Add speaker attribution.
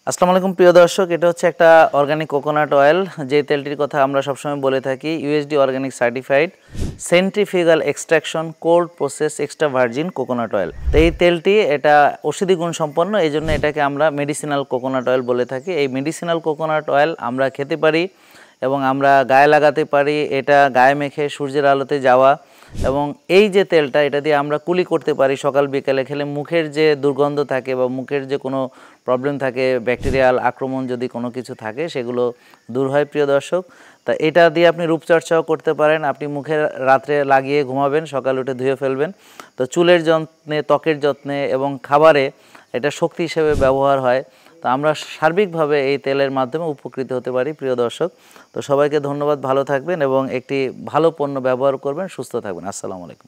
Speaker 1: আসসালামু আলাইকুম প্রিয় দর্শক, এটা হচ্ছে একটা অর্গানিক কোকোনাট অয়েল, যে তেলটির কথা আমরা সবসময় বলে থাকি USD organic certified centrifugal extraction cold process extra virgin coconut oil. তো এই তেলটি এটা ঔষধি গুণ সম্পন্ন, এই জন্য এটাকে আমরা মেডিসিনাল কোকোনাট অয়েল বলে থাকি। এই মেডিসিনাল কোকোনাট অয়েল আমরা খেতে পারি এবং আমরা গায়ে লাগাতে পারি। এটা গায়ে মেখে সূর্যের আলোতে যাওয়া এবং এই যে তেলটা, এটা দিয়ে আমরা কুলি করতে পারি সকাল বিকালে খেলে। মুখের যে দুর্গন্ধ থাকে বা মুখের যে কোনো প্রবলেম থাকে, ব্যাকটেরিয়াল আক্রমণ যদি কোনো কিছু থাকে, সেগুলো দূর হয় প্রিয় দর্শক। তা এটা দিয়ে আপনি রূপচর্চাও করতে পারেন। আপনি মুখে রাত্রে লাগিয়ে ঘুমাবেন, সকাল উঠে ধুয়ে ফেলবেন। তো চুলের যত্নে, ত্বকের যত্নে এবং খাবারে এটা শক্তি হিসেবে ব্যবহার হয়। তো আমরা সার্বিকভাবে এই তেলের মাধ্যমে উপকৃত হতে পারি প্রিয় দর্শক। তো সবাইকে ধন্যবাদ, ভালো থাকবেন এবং একটি ভালো পণ্য ব্যবহার করবেন, সুস্থ থাকবেন। আসসালামু আলাইকুম।